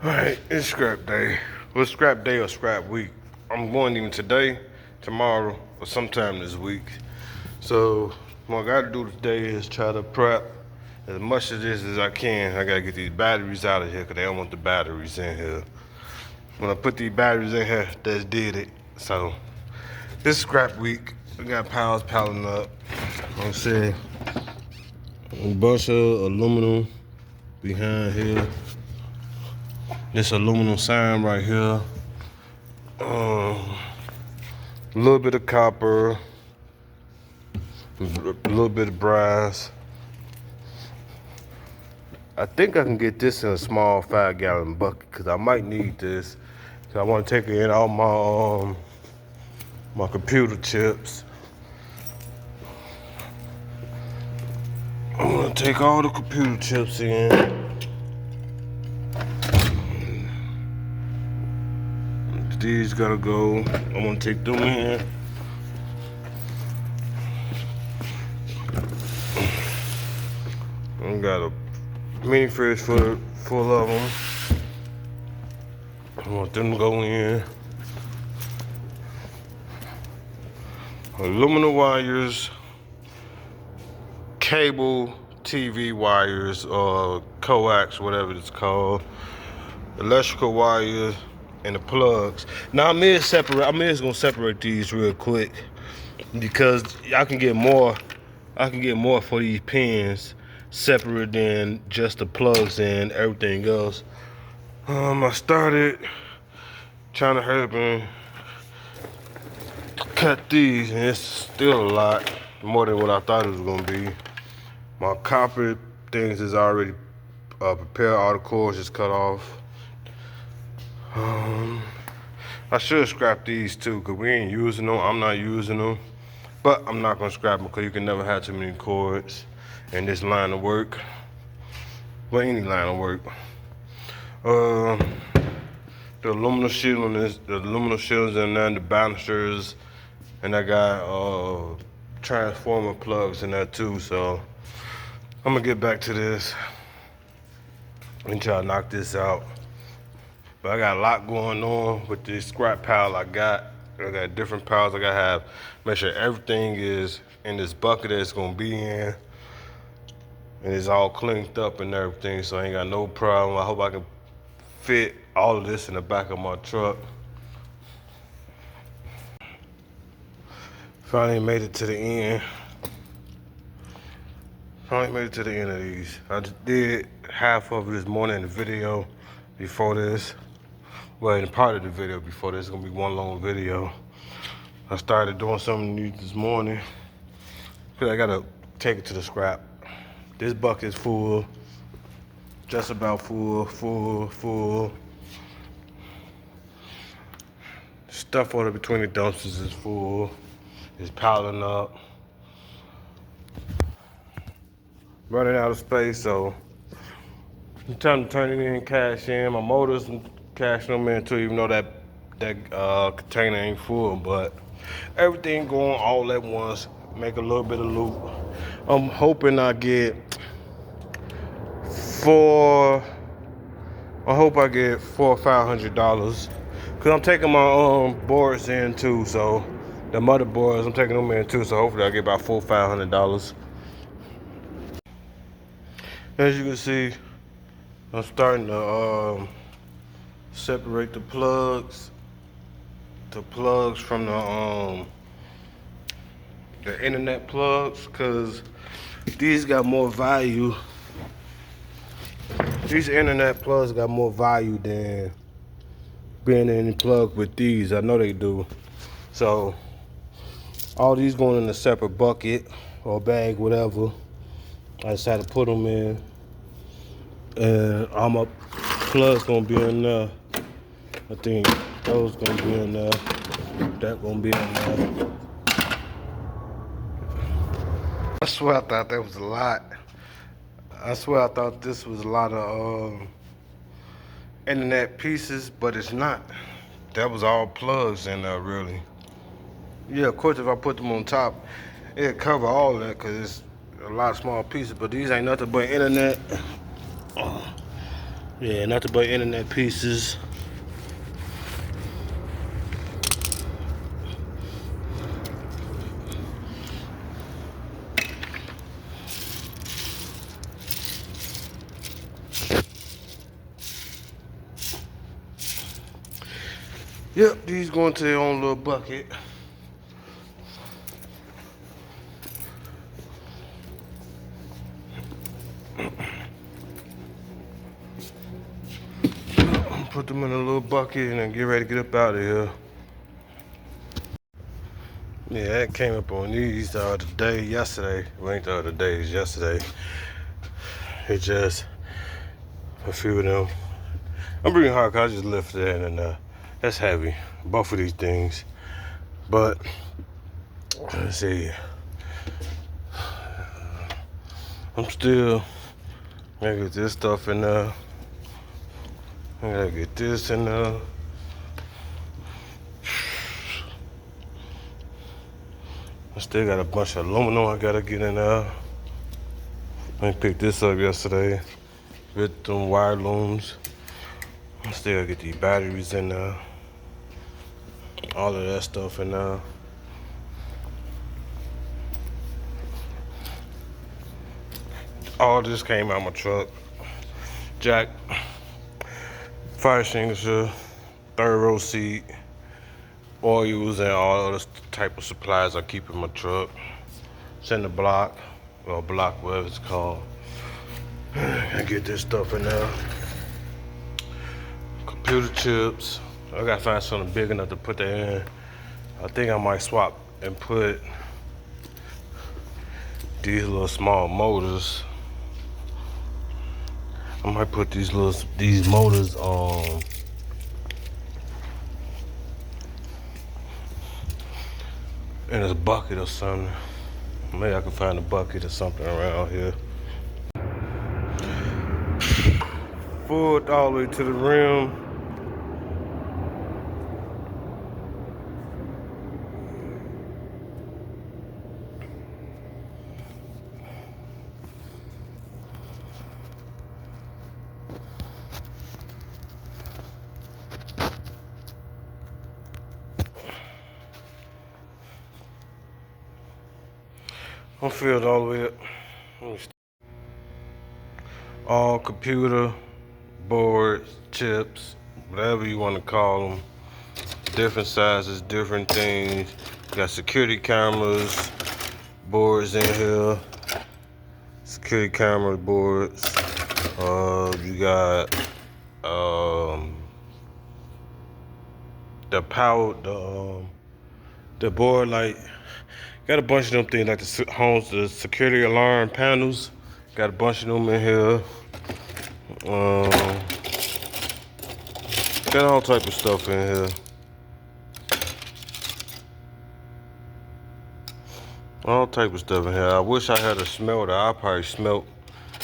Alright, it's scrap day. Well, scrap day or scrap week. I'm going either today, tomorrow, or sometime this week. So, what I gotta do today is try to prep as much of this as I can. I gotta get these batteries out of here because they don't want the batteries in here. When I put these batteries in here, that's did it. So, this is scrap week. We got piles piling up. I'm saying a bunch of aluminum behind here. This aluminum sign right here. A little bit of copper, a little bit of brass. I think I can get this in a small 5-gallon bucket because I might need this. Cause I want to take in all my computer chips. I'm gonna take all the computer chips in. These gotta go. I'm gonna take them in. I got a mini fridge full of them. I want them to go in. Aluminum wires, cable TV wires, or coax, whatever it's called. Electrical wires and the plugs. Now I'm just gonna separate these real quick because I can get more for these pins separate than just the plugs and everything else. I started trying to hurry up and cut these, and it's still a lot more than what I thought it was gonna be. My copper things is already prepared. All the cords is cut off. I should scrap these too, because we ain't using them. I'm not using them. But I'm not going to scrap them because you can never have too many cords in this line of work. Well, any line of work. The aluminum shielding is the aluminum shields and then the banisters. And I got transformer plugs in there too. So I'm going to get back to this and try to knock this out. But I got a lot going on with this scrap pile I got. I got different piles I gotta have. Make sure everything is in this bucket that it's gonna be in. And it's all cleaned up and everything, so I ain't got no problem. I hope I can fit all of this in the back of my truck. Finally made it to the end. Finally made it to the end of these. I just did half of it this morning in the video before this. Well, in part of the video before this, it's gonna be one long video. I started doing something new this morning because I gotta take it to the scrap. This bucket is full, just about full. Stuff on it between the dumpsters is full. It's piling up. Running out of space, so it's time to turn it in, cash in. My motors, cashing them in too, even though that container ain't full, but everything going all at once, make a little bit of loot. I'm hoping I get $400 or $500 because I'm taking my boards in too, so the motherboards, I'm taking them in too, so hopefully I get about $400 or $500. As you can see, I'm starting to separate the plugs from the internet plugs, because these got more value. These internet plugs got more value than being in the plug with these. I know they do. So all these going in a separate bucket or bag, whatever. I decided to put them in, and all my plugs gonna be in there. I think those gonna be in there. That gonna be in there. I swear I thought that was a lot. I swear I thought this was a lot of internet pieces, but it's not. That was all plugs in there, really. Yeah, of course, if I put them on top, it'll cover all of that because it's a lot of small pieces, but these ain't nothing but internet. Yeah, nothing but internet pieces. Yep, these going to their own little bucket. Put them in a little bucket and then get ready to get up out of here. Yeah, that came up on these the other day, yesterday. Well, ain't the other day, it's yesterday. It just, a few of them. I'm bringing hard because I just lifted it and that's heavy. Both of these things. But, let's see. I'm still gonna get this stuff in there. I gotta get this in there. I still got a bunch of aluminum I gotta get in there. I picked this up yesterday with them wire looms. I still gotta get these batteries in there. All of that stuff in there. All this came out my truck. Jack, fire extinguisher, third row seat, oils, and all other type of supplies I keep in my truck. Cinder block, or block, whatever it's called. I get this stuff in there. Computer chips. I gotta find something big enough to put that in. I think I might swap and put these little small motors. I might put these motors on in a bucket or something. Maybe I can find a bucket or something around here. Full all the way to the rim. I'm filled all the way up. All computer, boards, chips, whatever you want to call them. Different sizes, different things. Got security cameras, boards in here. Security camera boards. You got the power, the board light. Got a bunch of them things like the security alarm panels. Got a bunch of them in here. Got all type of stuff in here. All type of stuff in here. I wish I had a smelter. I'll probably smelt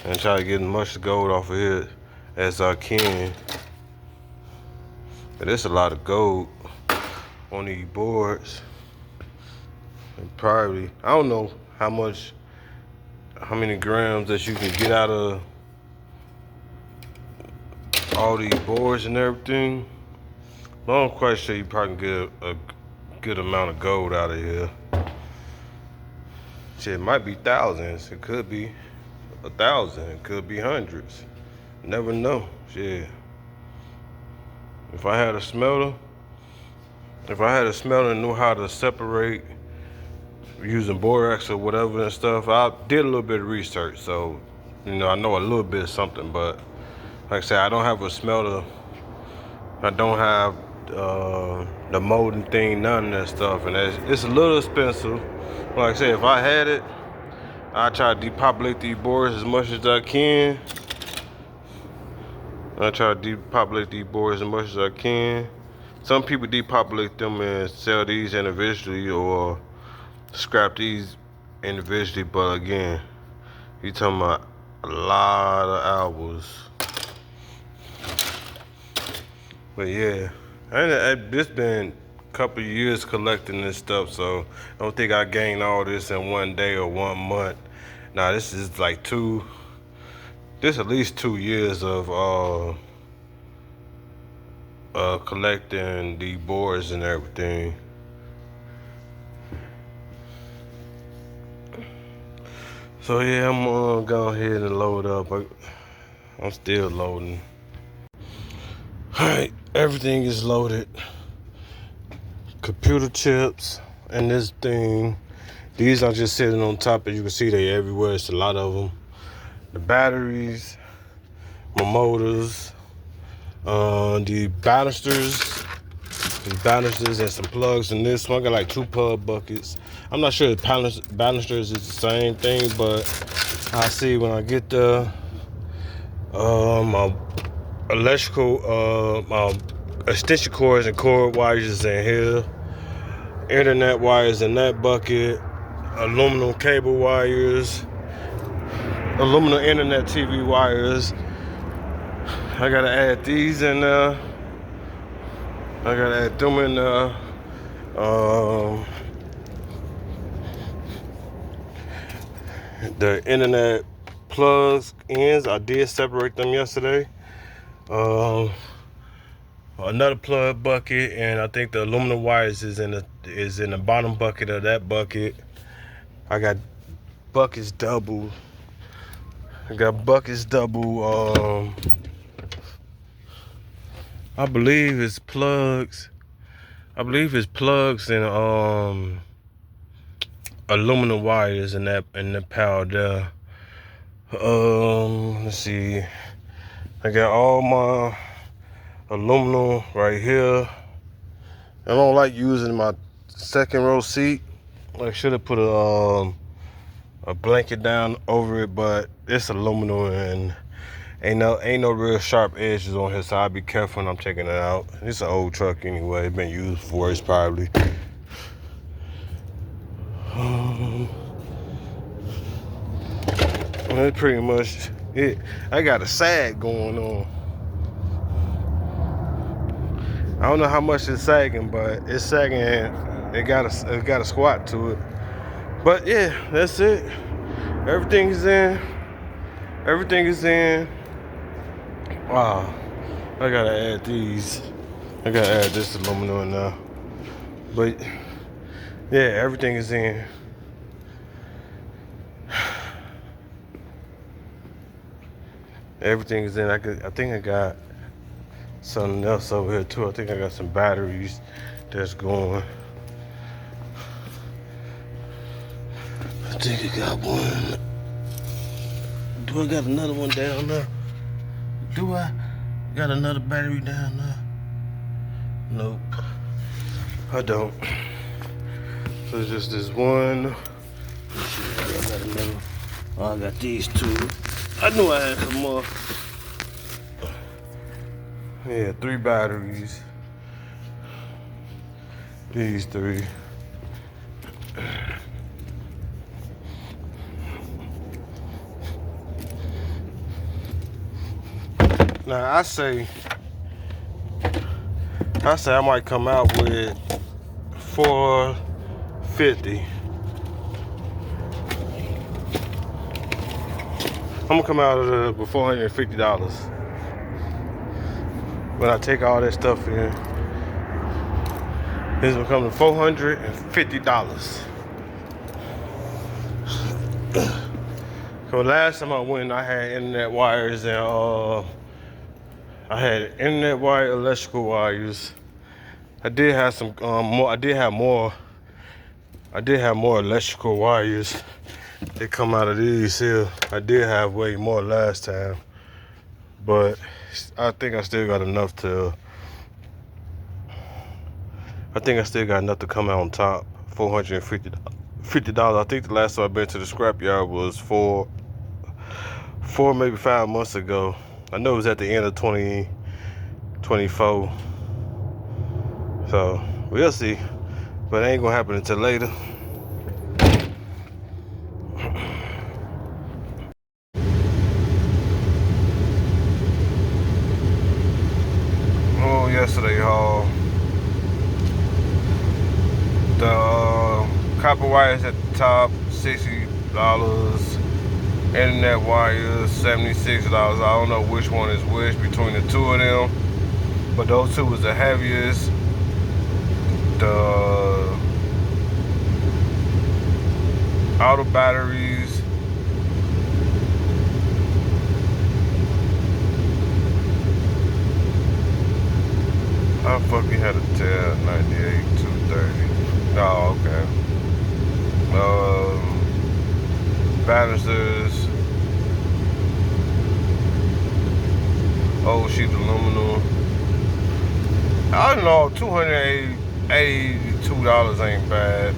and try to get as much gold off of it as I can. But there's a lot of gold on these boards. And probably, I don't know how many grams that you can get out of all these boards and everything. But I'm quite sure you probably can get a good amount of gold out of here. Shit, it might be thousands. It could be 1,000. It could be hundreds. Never know. Shit. If I had a smelter and knew how to separate using borax or whatever and stuff, I did a little bit of research, so I know a little bit of something. But like I said, I don't have a smelter. I don't have the molding thing, none of that stuff, and it's a little expensive. Like I said, if I had it, I try to depopulate these boards as much as I can. Some people depopulate them and sell these individually or scrap these individually, but again, you talking about a lot of hours. But yeah, it's been a couple of years collecting this stuff, so I don't think I gained all this in one day or 1 month. Nah, this is like two This at least 2 years of collecting the boards and everything. So yeah, I'm gonna go ahead and load up. I'm still loading. Alright, everything is loaded. Computer chips and this thing. These are just sitting on top, as you can see they everywhere. It's a lot of them. The batteries, my motors, the banisters and some plugs in this one. I got like 2 plug buckets. I'm not sure if banisters is the same thing, but I'll see when I get there. My electrical, my extension cords and cord wires is in here. Internet wires in that bucket. Aluminum cable wires. Aluminum internet TV wires. I gotta add these in there. I gotta add them in there. The internet plugs ends, I did separate them yesterday. Another plug bucket, and I think the aluminum wires is in the bottom bucket of that bucket. I got buckets double. I believe it's plugs. And aluminum wires in the pile there. Let's see. I got all my aluminum right here. I don't like using my second row seat. I should have put a blanket down over it, but it's aluminum and ain't no real sharp edges on here, so I'll be careful when I'm taking it out. It's an old truck anyway. It's been used for it's probably. That's pretty much it. I got a sag going on. I don't know how much it's sagging, but it's sagging. It got a squat to it. But yeah, that's it. Everything is in. Wow. I gotta add these. I gotta add this aluminum in now. But yeah, everything is in. Everything is in. I think I got something else over here too. I think I got some batteries that's going. I think I got one. Do I got another one down there? Do I got another battery down there? Nope, I don't. So it's just this one. Let's see, I got another. Oh, I got these 2. I knew I had some more. Yeah, 3 batteries. These 3. Now I say I might come out with $450. I'm gonna come out of there with $450. When I take all that stuff in, it's gonna come to $450. So last time I went, I had internet wires and I had internet wire, electrical wires. I did have some more. I did have more electrical wires that come out of these here. I did have way more last time, but I think I still got enough to. I think I still got enough to come out on top. $450. I think the last time I've been to the scrapyard was four, maybe 5 months ago. I know it was at the end of 2024. So we'll see, but it ain't gonna happen until later. Oh, yesterday, y'all. The copper wires at the top, $60. Internet wires, $76. I don't know which one is which between the two of them, but those two was the heaviest. The auto batteries, I fucking had a tell 98 230. Oh, okay. Banisters, old sheet aluminum. I don't know, $282 ain't bad.